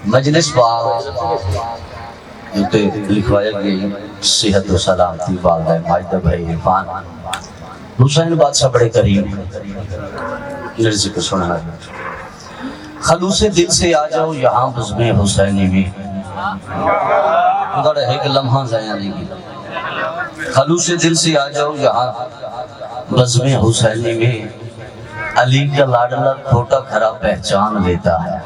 مجلس باغ لکھوایا گئی صحت و سلامتی والدہ ماجدہ بھائی عرفان حسین بادشاہ بڑے قریب میرے ذکر سنا خلوص دل سے آ جاؤ یہاں بزم حسینی میں ادھر ایک لمحہ ضائع نہیں کی خلوص دل سے آ جاؤ یہاں بزم حسینی میں علی کا لاڈلا کھوٹا کھرا پہچان لیتا ہے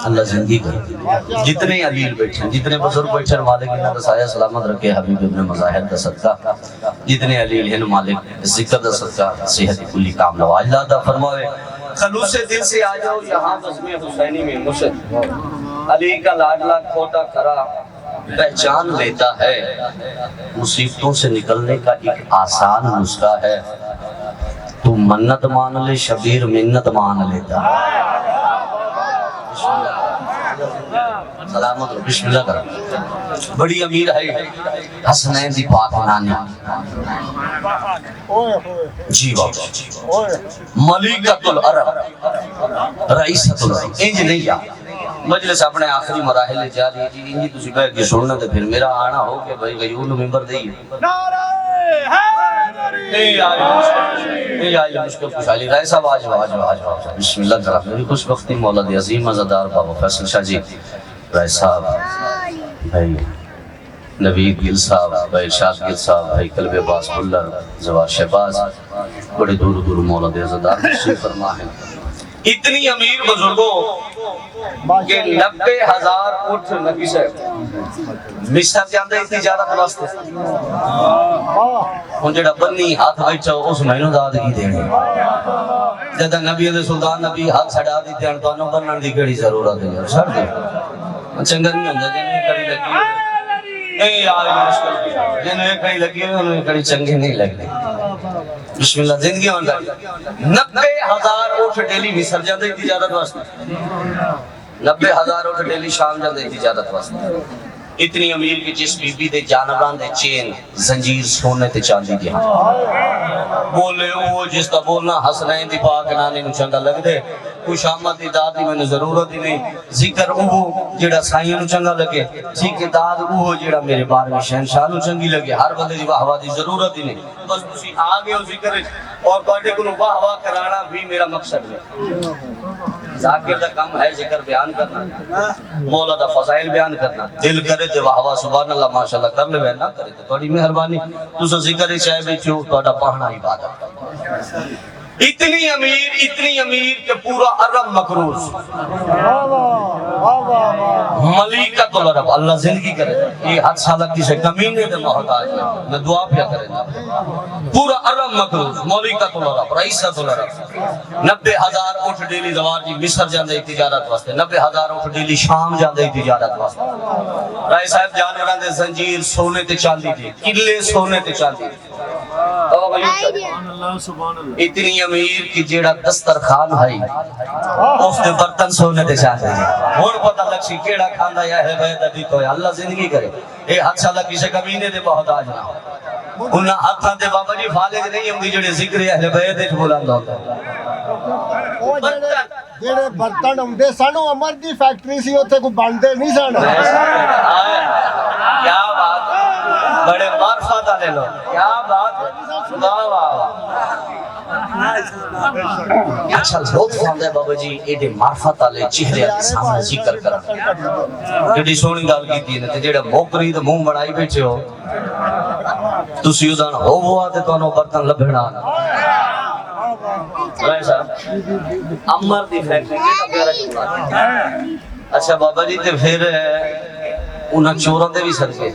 اللہ زندگی کر جتنے علیل بیٹھے جتنے بزرگ بیٹھے مالک انہاں رسایہ سلامت رکھے حبیب ابن مظاہر کا صدقہ جتنے علیل ہیں مالک ذکر کا صدقہ صحت کلی کام نواز اللہ دا فرمائے خلوص دل سے آ جاؤ یہاں بزم حسینی میں مشد علی کا لاڈلا کھوٹا کھرا پہچان لیتا ہے مصیبتوں سے نکلنے کا ایک آسان نسخہ ہے تو منت مان لے شبیر منت مان لیتا سلامت بسم اللہ کر بڑی امیر ہے حسنین دی پاک نانی جی بابا ملکۃ العرب رئیسۃ العرب انج نہیں یا مجلس اپنے آخری مراحل جا رہی جی انجی تسی بیٹھ کے سننا تے پھر میرا آنا ہو کہ بھائی غیور نو ممبر دئیے اے آئی مشکل خوشحالی رائے صاحب آج بسم اللہ کرام میری خوش بختی مولا دی عظیم عزدار بابا فیصل شاہ جی رائے صاحب بھائی نوید گل صاحب بھائی ارشاد گل صاحب بھائی قلب عباس بلر زوار شہباز بڑے دور دور مولا دی عزدار تشریف فرما ہے اتنی امیر بزرگوں کہ 90,000 اٹھ نبی سے مصر جاندے اتنی زیادہ واسطے ہن جڑا بنی ہاتھ بیٹھا اس مہینوں داد کی دینے جدا نبی دے سلطان نبی ہاتھ چھڑا دی تے انتانوں بنن دی کیڑی ضرورت ہے چھڑ دے چنگا نہیں ہوندا جے کڑی لگی اے یار مشکل جے کڑی لگی انہوں کڑی چنگی نہیں لگدی بسم اللہ زندگی ہوندا 90,000 اٹھ ڈیلی مصر جاندے تجارت واسطے 90,000 اٹھ ڈیلی شام جاندے تجارت واسطے اتنی امیر کی جس بی بی دے جانوران دے چین زنجیر سونے تے چاندی دی بولے وہ جس کا بولنا حسنین دی پاک نانے نو چنگا لگ دے خوش آمد دی داد دی میں نے ضرورت ہی نہیں ذکر وہ جڑا سائیں نو چنگا لگے ٹھیک ہے داد وہ جڑا میرے بار میں شہنشاہ نو چنگی لگے ہر بندے دی واہ واہ دی ضرورت ہی نہیں بس تسی آگے ہو ذکر اور تواڈے کو واہ واہ کرانا بھی میرا مقصد ہے ذاکر دا کم ہے ذکر بیان کرنا مولا دا فضائل بیان کرنا دل کرے تے واہ واہ سبحان اللہ ماشاءاللہ کر لے نہ کرے تے تھوڑی مہربانی تسا ذکر چاہے بیٹھو تہاڈا پڑھنا عبادت اتنی امیر کہ پورا عرب مقروض ملکۃ العرب اللہ زندگی کرے یہ حد سالک کسی کمینے دے محتاج ہے میں دعا پیا کرے پورا عرب مقروض ملکۃ العرب رئیسۃ العرب 90,000 اٹھ ڈیلی زوار جی مصر جاندے تجارت واسطے 90,000 اٹھ ڈیلی شام جاندے تجارت واسطے رائے صاحب جانوراں دے زنجیر سونے تے چاندی دی قلعے سونے تے چاندی اتنی امیر کی جیڑا دسترخوان ہے اس دے برتن سونے تے چاندی دی ہن پتہ لگسی کیڑا کھاندا یا ہے بیت دی تو اللہ زندگی کرے اے حد سالہ کسے کمینے دے محتاج نہ انہاں ہاتھاں تے بابا جی فالج نہیں ہوندی جڑے ذکر اہل بیت وچ بولاندا ہوندا جڑے برتن ہوندے سن عمر دی فیکٹری سی اوتھے کوئی بنتے نہیں سن کیا بات بڑے معرفت والے لوگ کیا بات واہ واہ اچھا لطف آندا ہے بابا جی ایڈے معرفت والے چہرے دے سامنے ذکر کرن جڑی سونی گل کیتی نے تے جڑا موکری تے منہ بنائی بیٹھے ہو تسی اودان ہووا تے تانوں برتن لبھنا رائے صاحب عمر دی فیکٹری کیڑا پیارا جملہ اچھا بابا جی تے پھر انہاں چوراں دے بھی صدقے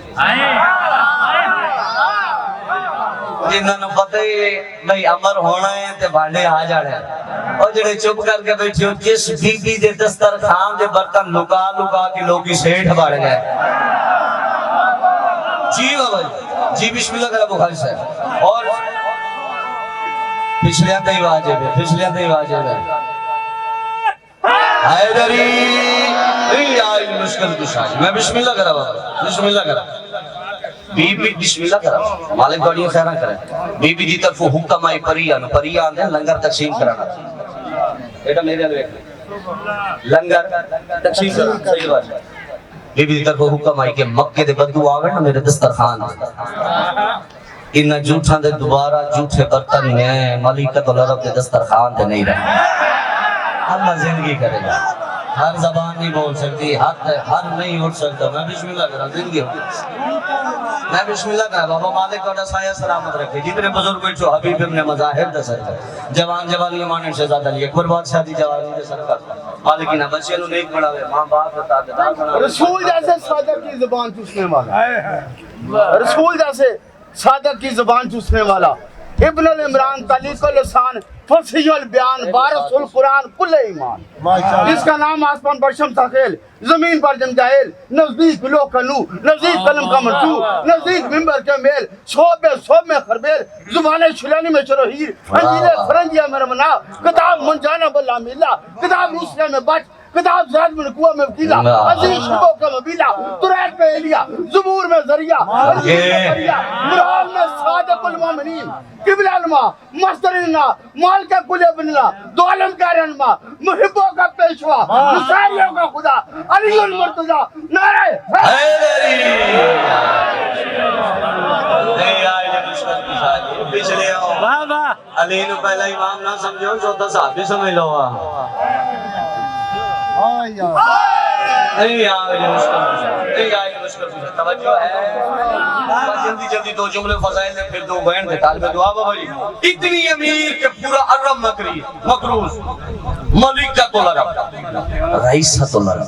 جنہاں نوں پتہ ہی بھئی امر ہونا ہے تے بانڈے آ جانے اور جڑے چپ کر کے بیٹھے ہو جس بی بی دے دسترخوان دے برتن لکا لکا کے لوگی سیٹھ بڑھ گئے جی بابا جی بسم اللہ کرا بخاری صاحب اور پچھلیاں تے ہی واجب ہے پچھلیاں تے ہی واجب ہے حیدری ای آئی مشکل کشائی میں بسم اللہ کرا بابا بسم اللہ کرا بی بی بسم اللہ کرا مالک بڑی خیرہ کرے بی بی دی طرف حکم آئی پریان دے لنگر تقسیم کرانا ایٹا میرے الوے لنگر تقسیم کرو صحیح بات ہے بی بی دی طرف حکم آئی کہ مکے دے بدو آوے نا میرے دسترخوان انہاں جھوٹاں دے دوبارہ جھوٹے برتن نے ملکۃ العرب دے دسترخوان تے نہیں رہے اللہ زندگی کرے گا ہر زبان نہیں بول سکتی ہر نہیں اٹھ سکتا میں بسم اللہ کرا زندگی ہوگی میں بسم اللہ کرا بابا مالک کا سایہ سلامت رکھے جتنے بزرگ بیٹھو حبیب ابن مظاہر دا سرکار جوان جوانی مانن شہزاد علی اکبر بادشاہ دی جوانی دے سرکار مالکینہ بچے نو نیک بڑھاوے ماں باپ دا تابعدار بناوے رسول جیسے صادق کی زبان چوسنے والا رسول جیسے صادق کی زبان چوسنے والا ابن العمران تعلیق اللسان فصیح البیان بارس القرآن کل ایمان جس کا نام آسمان پر شمس خیل زمین پر جمجائل نزدیک لو کنو نزدیک قلم کا مرچو نزدیک ممبر کے میل صوب میں خربیل زبان شلانی میں شروحیر انجیل فرنجیہ میں رمنا کتاب منجانا بلا میلا کتاب روسیہ میں بچ کتاب زاد میں نکوہ میں وکیلہ عزیز شبوں کا مبیلہ ترائت میں ایلیا زبور میں ذریعہ مرحال میں صادق المومنین قبل علماء مسترینہ مالکہ کل ابنلہ دو علم کا رہنما محبوں کا پیشوا نصاریوں کا خدا علی المرتضی نعرہ حیدری اے آئے جب عشقت کی شادی پچھلے آؤ علی نو پہلا امام نہ سمجھو چوتھا صحابی سمجھ لو اے آئے جب عشقت کی شادی اے آئے جب عشقت کی شادی توجہ ہے جلدی جلدی دو جملے فضائل دے پھر دو بین دے طالب دعا بابا جی اتنی امیر کہ پورا عرب مکری مکروز ملکۃ العرب رئیسۃ العرب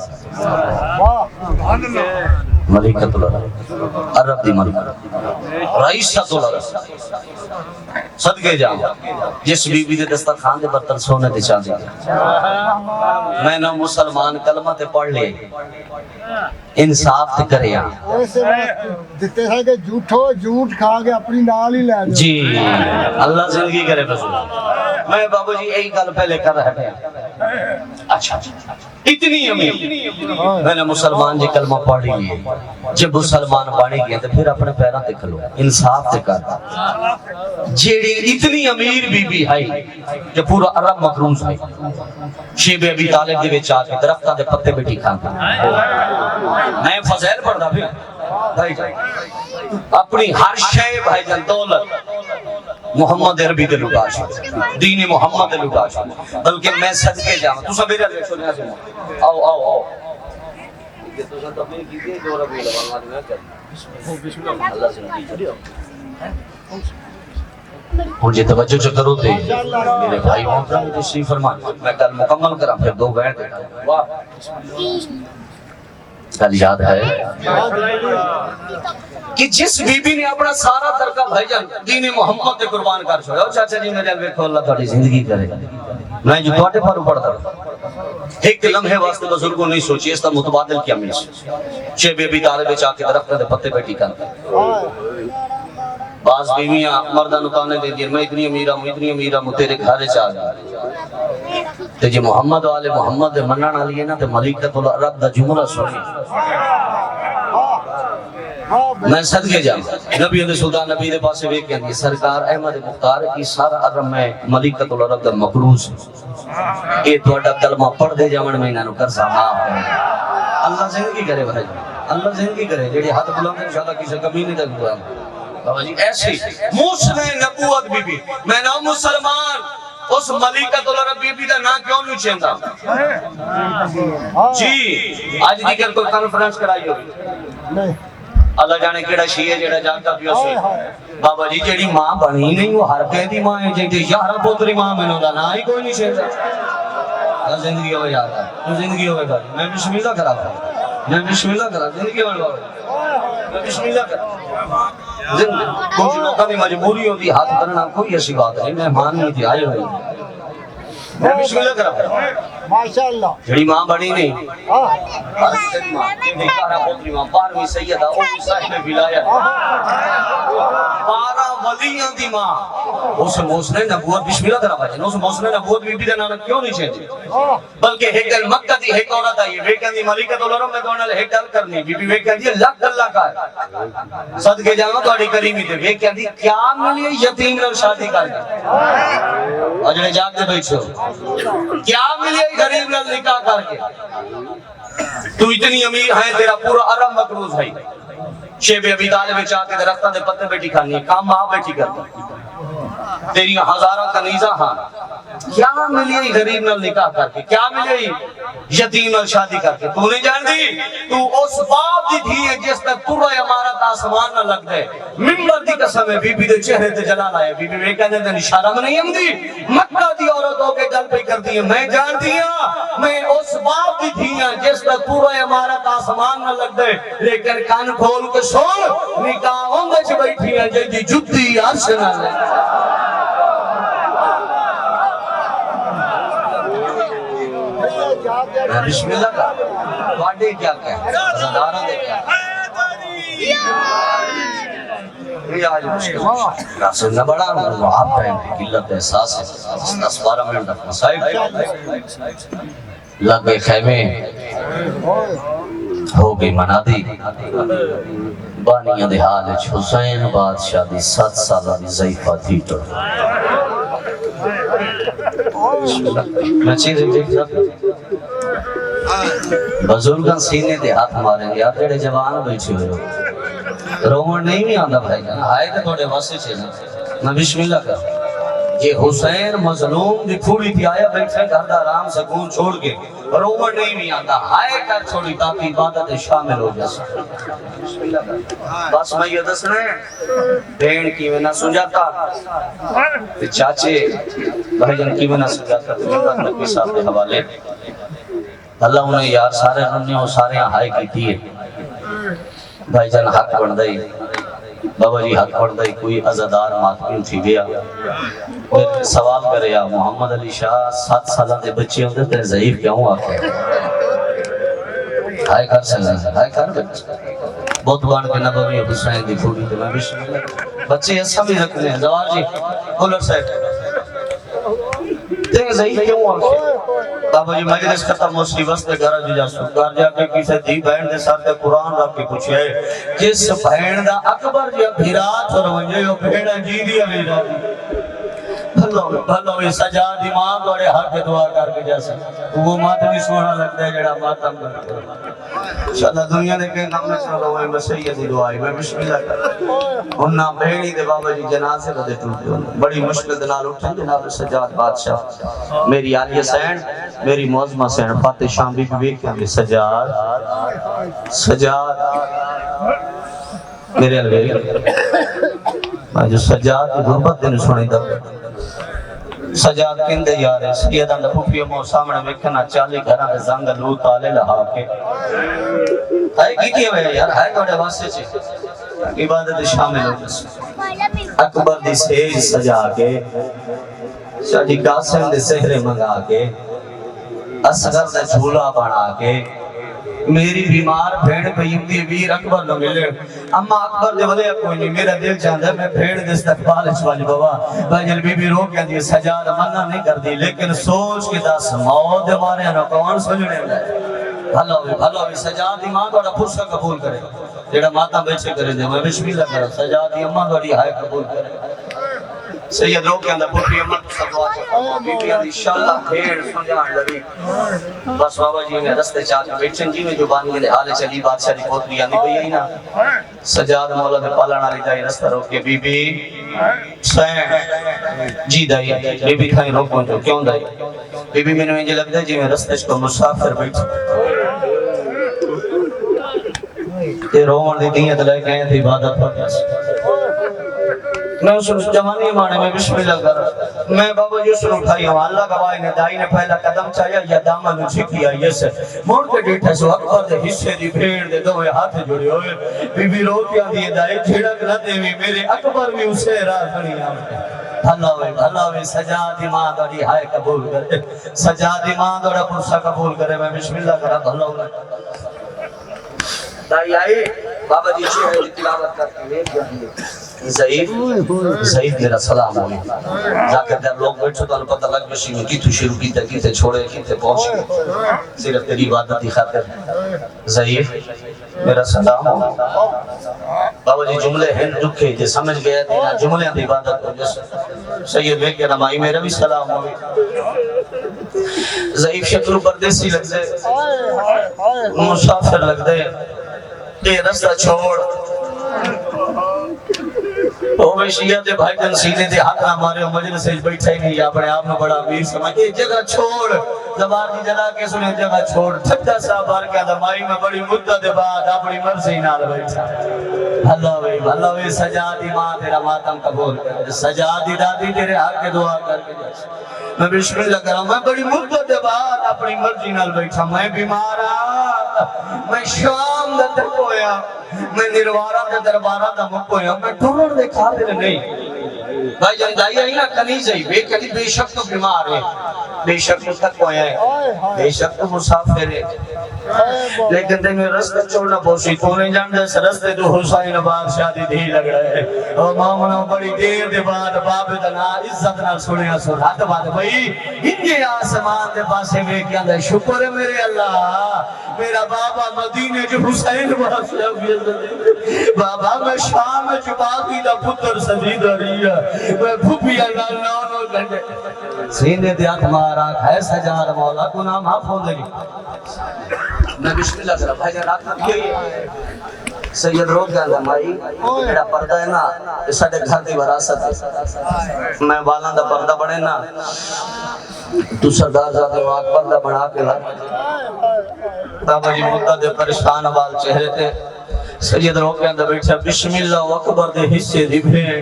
ملکۃ العرب عرب دی ملکہ رئیسۃ العرب صدقے جاؤں جس بی بی دے دسترخوان دے برتن سونے دے چاندی میں نہ مسلمان کلمہ تے پڑھ لے انصاف تے کرے دیتے ہیں کہ جھوٹ کھا کے اپنی نال ہی لے جی اللہ زندگی کرے رسول میں بابو جی یہی گل پہلے کر رہا تھا اچھا اتنی امیر میں نے مسلمان جی کلمہ پڑھ لیے جب مسلمان بانی گئے تو پھر اپنے پیروں تے کھلو انصاف تے کر جیڑی اتنی امیر بی بی ہے کہ پورا عرب مقروض ہے شیب ابی طالب دے وچ آ کے درختاں دے پتے بیٹھی کھاندا میں فضائل پڑھدا پھر بھائی جان اپنی ہر شے بھائی جان دولت محمد عربی دے لٹاش دین محمد دے لٹاش بلکہ میں صدقے جاواں تو سبھی رہے سنیا سے آؤ آؤ آؤ یہ تو سب تبلیغ کیجئے جو ربی الاول میں کر بسم اللہ سے مجھے توجہ چ کرو تے میرے بھائی محترم تشریف فرمان میں کل مکمل کراں پھر دو بیٹھ دیتا واہ کل یاد ہے کہ جس بی بی نے اپنا سارا ترکہ بھائی جان دین محمد تے قربان کر چھوڑا چاچا جی میرے ویکھو اللہ تہاڈی زندگی کرے میں جو تواڈے پر پڑھدا ایک لمحے واسطے بزرگوں نہیں سوچی اس کا متبادل کیا مل شیب ابی طالب وچ آ کے درخت دے پتے بیٹھی کر بعض بیویاں مردان اتانے دے دیر میں اتنی امیرہ ہوں تیرے گھارے چاہ گیا تے جی محمد والے محمد منن والی ہے نا تے ملکۃ العرب دا جملہ سنی میں صدقے جاؤں نبی دے سلطان نبی دے پاسے ویکھ کے اندی سرکار احمد مختار کی سارا عرب میں ملکۃ العرب دا مقروض اے تہاڈا کلمہ پڑھ دے جاون میں انہاں نو قرضہ معاف ہے اللہ زندگی کرے بھائی اللہ زندگی کرے جڑی ہاتھ بلند انشاءاللہ کسی کمی نہیں تک دعا بابا جی ایسی موسم نبوت بی بی میں نام مسلمان اس ملکۃ العرب بی بی دا نام کیوں نہیں چیندا جی آج دیگر کوئی کانفرنس کرائی ہوگی نہیں اللہ جانے کیڑا شیعہ جیڑا جانتا پیو سے بابا جی جیڑی ماں بنی نہیں وہ ہر کہہ دی ماں ہے جیڑی 11 پوتری ماں میں نہ ہی کوئی نہیں چیندا زندگی ہوئے یاد ہے زندگی ہوئے بھائی میں بسم اللہ کرا میں بسم اللہ کرا زندگی ہوئے بابا میں بسم اللہ کرا کچھ لوگوں کی مجبوری ہوتی ہاتھ کرنا کوئی ایسی بات نہیں مہمان نہیں تھی آئے ہوئے میں بسم اللہ کرا ماشاءاللہ جڑی ماں بڑی نہیں 12ویں سیدہ اوی صاحب ولایت 12 ولیاں دی ماں اس موسم نبوت بسم اللہ کرا بھائی اس موسم نبوت بی بی دا نام کیوں نہیں چینجی بلکہ ایک مکہ دی ایک عورت آئی ہے ویکھن دی ملکۃ العرب میں دونال ایک گل کرنی بی بی ویکھن دی لاکھ اللہ کا صدقے جاواں تہاڈی کریمی تے ویکھن دی کیا ملی یتیم نال شادی کر کے اجڑے جاگ دے بیٹھو کیا ملی ملے غریب نال نکاح کر کے تو اتنی امیر ہے تیرا پورا عرب مقروض ہے شیب ابی طالب چاہ کے درختہ دے پتے بیٹھی کھانی کام ماں بیٹھی کرتا تیری ہزارہ کنیزہ ہاں کیا ملی غریب نال نکاح کر کے کیا ملی یتیم نال شادی کر کے تو نہیں جان دی تو اس باپ دی دھی ہے جس تک پورا امارت آسمان نہ لگ دے ممبر دی قسم ہے بی بی دے چہرے تے جلال آیا بی بی میں کہنے دے اشارہ میں نہیں ہم دی مکہ دی عورتوں کے گل پہ کر دی میں جان دیا میں اس باپ دی دھی ہے جس تک پورا امارت آسمان نہ لگ دے لیکن کان کھول کے سن نکاحوں میں چھ بیٹھی ہے جی جتی عرش نہ لے بسم اللہ کا واڈے کیا کیا زدارہ دے کیا یہ آج مشکل رسول نہ بڑا آپ کا قلت احساس ہے 10-12 منٹ اپنا صاحب لگے خیمے ہو گئی منادی بانیاں دے حال حسین بادشاہ دی 7 سالہ دی ضعیفہ تھی تو میں چیزیں دیکھ رہا بزرگاں سینے دے ہاتھ ماریں گے آپ جڑے جوان بیٹھے ہوئے ہو رومن نہیں بھی آندہ بھائی جانا آئے تھے تھوڑے واسے چھے نا بسم اللہ کر یہ حسین مظلوم دی پھوڑی تھی آیا بیٹھے گھر دا آرام سکون چھوڑ کے رومن نہیں بھی آندہ آئے کر چھوڑی تاکہ عبادت شامل ہو جیسا بس میں یہ دسنا ہے بین کی میں نہ سنجاتا چاچے بھائی جان کی میں نہ سنجاتا تو نبی صاحب کے حوالے اللہ انہیں یار سارے رننے اور سارے ہائے کی تھی بھائی جان حق بڑھ دائی بابا جی حق بڑھ دائی کوئی عزدار ماتمین تھی گیا سوال کرے یا محمد علی شاہ 7 سالہ دے بچے ہوتے تھے ضعیف کیا ہوں آپ کے ہائے کر سکتے ہائے کر بچے بہت بان کے نبوی حسین دی پھوڑی تھے میں بسم اللہ بچے ایسا بھی رکھنے ہیں زوار جی کولر صاحب دیکھ ضعیف کیوں آپ کے بابا جی مجلس ختم ہو سی وسط گھر جو جا سکار جا کے کسی دی بہن دے ساتھ قرآن رکھ کے کچھ ہے کس بہن دا اکبر جا بھیرات اور ونجے ہو بہنہ جی دیا میرا بھلو یہ سجا دماغ اور حق دعا کر کے جیسے وہ ماتمی سونا لگتا ہے جڑا ماتم کرتے ہیں انشاءاللہ دنیا نے کہیں نام میں چلو ہوئے مسیح دی دعائی میں بسم اللہ کرتا انہا بہنی دے بابا جی جنازے بدے ٹوٹے ہوئے بڑی مشکل دنال اٹھیں جناب سجاد بادشاہ میری عالیہ سین میری موزمہ سین فاتح شامبی بھی بیک کہ سجاد میرے الویل میں جو سجاد کی غربت دن سنی دا سجاد کندے یارے سیدہ دا پھوپی امور سامنے وکھنا 40 گھران دے زنگ لو تالے لہا کے ہائے کیتی ہے یار ہائے توڑے واسے چھے عبادت شامل ہو جسے اکبر دی سیج سجا کے شاہی قاسم دے سہرے منگا کے اصغر دے جھولا بنا کے میری بیمار بھیڑ پہ یمدی ویر اکبر نہ ملے اما اکبر دے ولے کوئی نہیں میرا دل چاہتا ہے میں بھیڑ دے استقبال اچوالی بابا بھائی بی بی رو کیا دیئے سجاد منع نہیں کر دی لیکن سوچ کے دس موت ہمارے انہوں کون سجنے لائے بھلو بھی سجاد ایمان دوڑا پرسا قبول کرے جیڑا ماتا بیچے کرے دے میں بسم اللہ کرا سجاد ایمان دوڑی ہائے قبول کرے سید رو کے اندر پوٹی امت سدوا چاہتا بی بی انشاءاللہ بھیڑ سنجان لگی بس بابا جی میں رستے چاہتا بیٹھن جی میں جو بانی دے حال چلی بادشاہ دی پوتری آنی بھئی آئی نا سجاد مولا دے پالنا لی جائی رستہ رو کے بی بی سین جی دائی بی بی کھائیں رو پہنچو کیوں دائی بی بی میں نے مجھے لگتا ہے جی میں رستے کو مسافر بیٹھا یہ رومن دی دیت لے گئے تھی عبادت پر میں اس جوانی مانے میں بسم اللہ کر میں بابا جی سن اٹھائی ہوں اللہ گواہی نے دائی نے پہلا قدم چاہیا یا دامن چھکیا یہ سے موڑ کے ڈیٹھے سو اکبر دے حصے دی بھیڑ دے دوئے ہاتھ جڑے ہوئے بی بی رو کیا دیئے دائی جھڑک نہ دے بھی میرے اکبر بھی اسے راہ کھڑی آمد بھلا ہوئے سجاد ایمان دوڑی ہائے قبول کرے سجاد ایمان دوڑا پرسا قبول کرے میں بسم اللہ کرا بھلا ہوئے دائی آئی بابا جی چھے تلاوت کرتے ہیں ضعیف میرا سلام ہوئی جاکر در لوگ بیٹھو تو انہوں پتہ لگ بشی میں کی تو شروع کی تھی تے چھوڑے کی تے پہنچ صرف تیری عبادت دی خاطر ضعیف میرا سلام ہوئی بابا جی جملے ہیں رکھے جے سمجھ گئے تھے جملے ہیں عبادت ہو جیسے سید بے کے نمائی میرا بھی سلام ہوئی ضعیف شکل پردیسی لگ دے ہائے ہائے ہائے مسافر لگ دے یہ رستہ چھوڑ وہ شیعہ دے بھائی جن سینے دے حق نہ مارے مجلس سے بیٹھا ہی نہیں اپنے آپ میں بڑا امیر سمجھے جگہ چھوڑ زبان کی جلا کے سنے جگہ چھوڑ ٹھٹا صاحب بار کیا دمائی میں بڑی مدت دے بعد اپنی مرضی نال بیٹھا اللہ وے سجادی ماں تیرا ماتم قبول کر سجادی دادی تیرے حق کے دعا کر کے جیسے میں بسم اللہ کر رہا ہوں میں بڑی مدت دے بعد اپنی مرضی نال بیٹھا میں بیمارا میں شام دا تک ہویا میں نروارہ دے دربارہ دا مک ہویا میں ٹھوڑ دے قابل نہیں بھائی جان دائی آئی نا کنیز آئی بے کلی بے شک تو بیمار ہے بے شک تو تک ہویا ہے بے شک تو مسافر ہے لیکن تینے رستے چھوڑنا پوسی تو نہیں جان دے رستے تو حسین آباد شادی دھی لگ رہے ہیں اور مامنا بڑی دیر دے بعد باب دنا عزت نہ سنیا سن ہاتھ بات بھائی انجے آسمان دے پاسے میں کیا دے شکر ہے میرے اللہ میرا بابا مدینے جو حسین آباد شادی بابا میں شام میں چپاکی دا پتر سجید رہی ہے میں پھوپی اللہ نانو گھنٹے سینے دے آنکھ مارا ہے سجار مولا گناہ معاف ہو دے میں بسم اللہ کر رہا بھائی جان رات میں بھی سید روک گیا اللہ مائی میرا پردہ ہے نا اس ساڑھے گھر دی وراثت ہے میں والاں دا پردہ بڑھے نا تو سردار جاتے واقع پردہ بڑھا کے لگ بابا جی مدہ دے پریشان وال چہرے تھے سید روک گیا اندر بیٹھا بسم اللہ اکبر دے حصے دی بھیڑ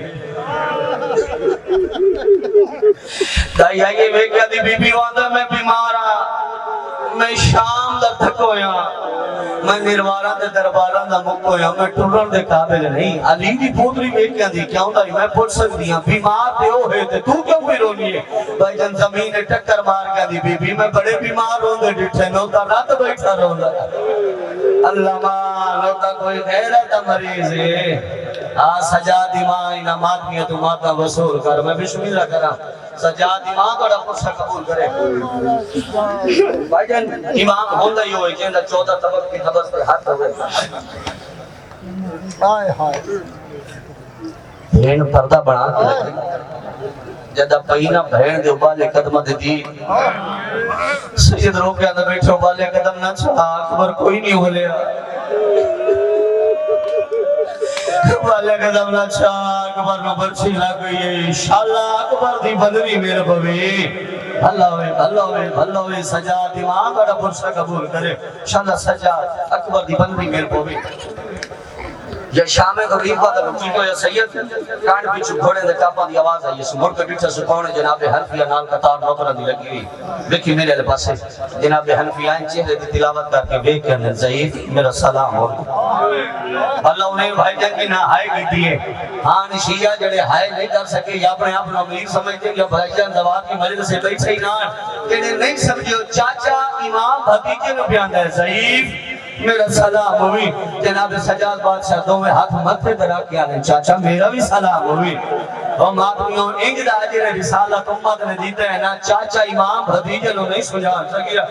دائی آئیے ویکیا دی بی بی واندہ میں بیمارا میں شام دا تھکویا میں نروارہ دے دربارہ دا مکویا میں ٹرن دے قابل نہیں علی دی پوتری ویکیا دی کیا ہوں دائی میں پوچھ سکتی ہوں بیمار دے ہو ہے تے تو کیوں بھی رونی ہے بھائی جن زمین ٹکر مار گیا دی بی بی میں بڑے بیمار ہوں دے ڈٹھے میں ہوتا رات بیٹھا رہوں دا اللہ مان ہوتا کوئی غیرت مریض ہے سجادی ماں انہا ماتمیت ماتا وصول کر میں بسم اللہ کرا سجادی ماں بڑا پرسا قبول کرے بھائی جان امام ہوندہ ہی ہوئے کہ 14 طبق کی حبس پر ہاتھ ہوئے ہائے ہائے بھین پردہ بڑھا کے لگے جدہ پہینا بھین دے ابالے قدمہ دے دی سید رو کے اندر بیٹھے ابالے قدم نہ چھا اکبر کوئی نہیں ہو لیا ابالے قدم نہ چھا اکبر نو برچی لگئی ہے انشاءاللہ اکبر دی بدری میرے بھوی اللہ ہوئے سجا دیوان بڑا پرسہ قبول کرے انشاءاللہ سجا اکبر دی بدری میرے بھوی یا شام غریب بات رکھی کو یا سید کانڈ پیچھو گھوڑے دے کاپاں دی آواز آئی اس ملک ڈیٹھا سکونے جناب حنفیہ نال قطار نوکرہ دی لگی ہوئی دیکھی میرے لے پاسے جناب حنفیہ ان چہرے دی تلاوت کر کے بے کرنے ضعیف میرا سلام ہو اللہ انہیں بھائی جان کی نہ ہائے گی دیئے ہاں شیعہ جڑے ہائے نہیں کر سکے یا اپنے آپ امیر سمجھتے یا بھائی جان دوات کی مجلس سے بیٹھے ہی نہ کہنے نہیں سمجھو چاچا امام بھتیجے نو بیان ہے ضعیف میرا سلام ہوئی جناب سجاد بادشاہ دو میں ہاتھ متھے درا کیا نے چاچا میرا بھی سلام ہوئی اور ماتمیوں انج دا اجر رسالت امت نے دیتے ہیں نا چاچا امام بھتیجے نو نہیں سجان سکیا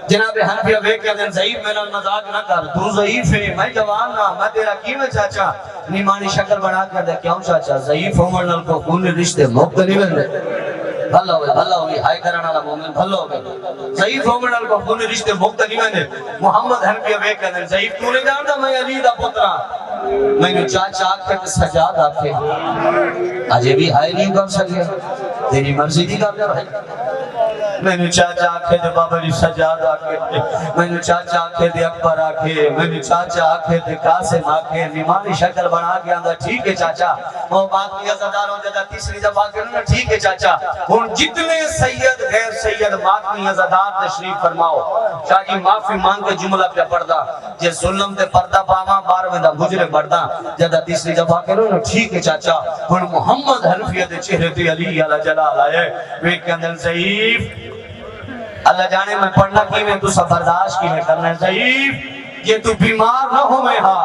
جناب حنفیہ بے کہ دن ضعیف میں نہ مذاق نہ کر تو ضعیف ہے میں جوان نہ میں تیرا کی میں چاچا نیمانی شکل بنا کر دے کیوں چاچا ضعیف عمرنل کو خون رشتے مختلف ہیں بھلا ہوئی ہائے کرانا اللہ مومن بھلا ہوئی ضعیف عمرنل کو خون رشتے مختلف ہیں محمد حنفیہ بے کہ دن ضعیف تو نہیں جانتا میں علی دا پترا میں نے چاچا آکھے کہ سجاد آکھے آجے بھی ہائے نہیں کر سکے تیری مرضی دی کر دے میں نے چاچا آکھے دے بابا جی سجاد آکھے میں نے چاچا آکھے دے اکبر آکھے میں نے چاچا آکھے دے قاسم آکھے نیمانی شکل بنا کے اندر ٹھیک ہے چاچا وہ بات کی عزداروں جدہ تیسری دفعہ کرنا ٹھیک ہے چاچا ان جتنے سید غیر سید ماتمی عزدار تشریف فرماؤ شاہ جی معافی مانگ کے جملہ پہ پردہ جے ظلم تے پردہ پاما بارویں دا مجرے پردہ جدہ تیسری دفعہ کرنا ٹھیک ہے چاچا ان محمد حنفیہ دے چہرے تے علی علیہ جلال آئے وے کے اندر ضعیف اللہ جانے میں پڑھنا کی میں تو سب برداشت کی میں کرنا ہے ضعیف یہ تو بیمار نہ ہو میں ہاں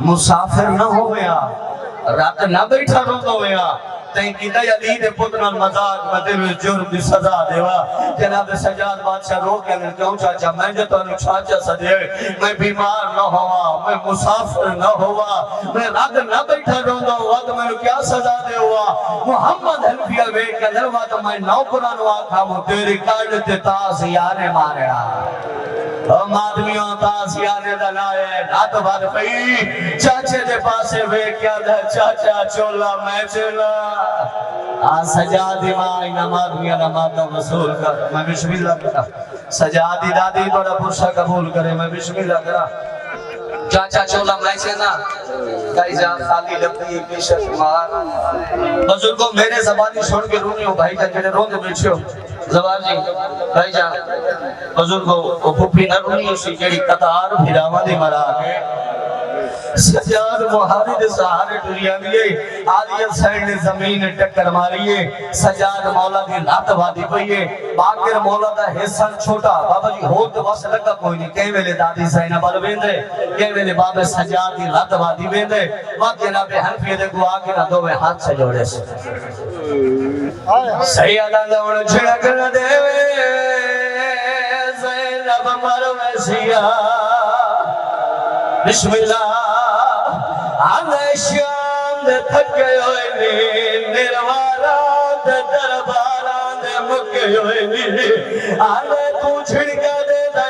مسافر نہ ہو میں ہاں رات نہ بیٹھا رو تو میں ہاں تین کی دیا علی دے پتنا مزاق میں دل میں جرم دی سزا دیوا جناب سجاد بادشاہ رو کے لئے کیوں چاچا میں جو تو چاچا صدیے میں بیمار نہ ہوا میں مسافر نہ ہوا میں رات نہ بیٹھا روندہ ہوا تو میں کیا سزا دے ہوا محمد حنفیہ بے کے دروا تو میں نو قرآن واقعہ مو تیری کارڈ تے تازیانے مارے ہم آدمیوں تازیانے دلائے رات بات پئی چاچے دے پاسے بے کیا دے چاچا چولا میں چلا سجادی ماں انام آدمیاں نمات رسول کر میں بسم اللہ کرا سجادی دادی بڑا پرشا قبول کرے میں بسم اللہ کرا چاچا چولا میں چلا کئی جا خالی لبنی پیشت مار بزرگوں میرے زبانی چھوڑ کے رونی ہو بھائی کا جنہیں روندے بیچے ہو زبان جی بھائی جان بزرگوں پھوپی نہ رونی اسی کیڑی قطار بھیراوہ دی مرا کے سجاد محاوی دے سہارے ٹوریا دیئے آلیت سائن نے زمین ٹکر ماریے سجاد مولا دی رات وادی پئیے باقر مولا دا حصان چھوٹا بابا جی ہوت واسے لگا کوئی نہیں کہیں ویلے دادی سائنہ بار بیندے کہیں ویلے بابا سجاد دی رات وادی بیندے وقت جناب حنفی دے کو آگے نہ دو میں ہاتھ سے جوڑے سے سیادہ دوڑ چھڑک نہ دے زینب مرویسیہ بسم اللہ آنے شام دے تھکے ہوئے نی نرواران دے درباران دے مکے ہوئے نی آنے تو چھڑکا دے دے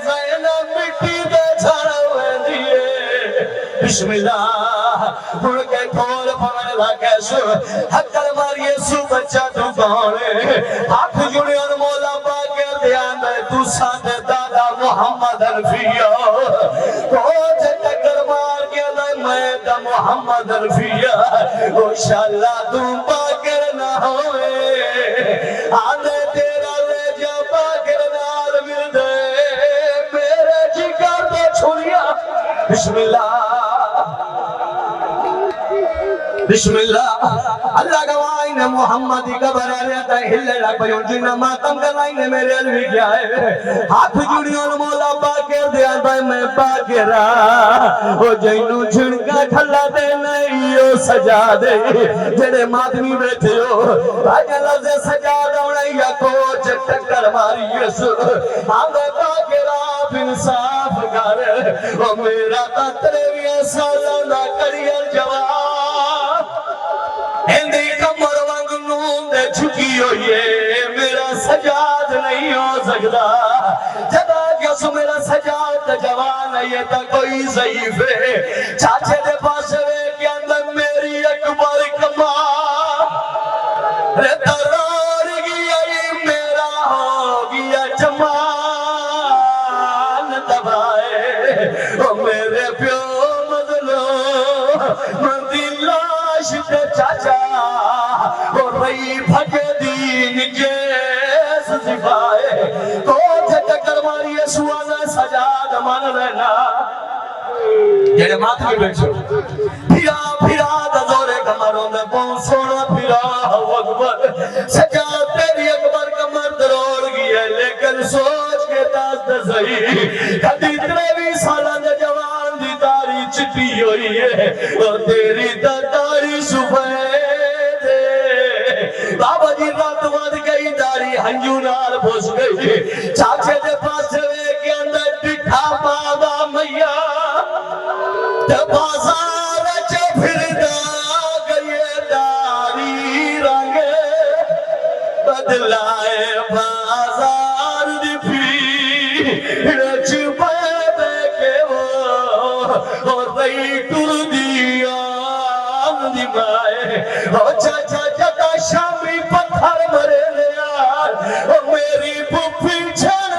زینب مٹی دے چھڑا ہوئے دیئے بسم اللہ مڑ کے کھول پڑھنے لگے سو حقل ماریے سو بچہ تو گانے ہاتھ جڑے اور مولا باقر دیان دے تو ساتھ دادا محمد الفیہ کوچ ٹکر مار کے لئے میں دا محمد الفیہ انشاءاللہ تم باقر نہ ہوئے آنے تیرا لے جا باقر نال مل دے میرے جگر دے چھوڑیا بسم اللہ بسم اللہ اللہ گوائن محمدی قبر آلیتا ہلے لگ بیون جنہ ماتم گوائن میرے علوی کیا ہے ہاتھ جڑیوں مولا باکر دیا بھائی میں باکرہ وہ جنو جھنکا کھلا دے نہیں سجا دے جنہیں مادمی بیٹھے ہو بھائی لفظ سجا دوڑے یا کوچ ٹکر ماری یسو آدھے باکرہ انصاف کر وہ میرا تطریوی سالہ نہ کریل جواب ہندی کمر وانگ نون دے چھکی ہوئیے میرا سجاد نہیں ہو سکتا جدا کیسو میرا سجاد جوان ہے یہ تا کوئی ضعیف ہے چاچے دے پاس وے کے اندر میری اکبر کما ترار گیا میرا ہو گیا جمان دبائے وہ میرے پیو مدلو مندی لاش دے چاچا وہ رئی بھگے دین جیس زفائے کوچ ٹکر ماری سوانا سجاد من رہنا جنہیں مات کی بیٹھو پھرا پھرا دزورے کمروں میں پون سونا پھرا اکبر سجاد تیری اکبر کمر دروڑ گیا لیکن سوچ کے تاز دزائی کدی تریوی سالہ دے جوان دی داری چٹی ہوئی ہے اور تیری داری سفید ہے بابا جی رات واد گئی داری ہنجو نال بھوس گئی چاچے دے پاس وے کے اندر ڈٹھا بابا میا بازار چے پھر دا گئے داری رنگ بدلائے بازار دی پھی رچ بے کے وہ اور رئی ٹر دیا دی مائے اور چاچا جتا شامی پتھر مرے لیا اور میری پھوپھی چھڑ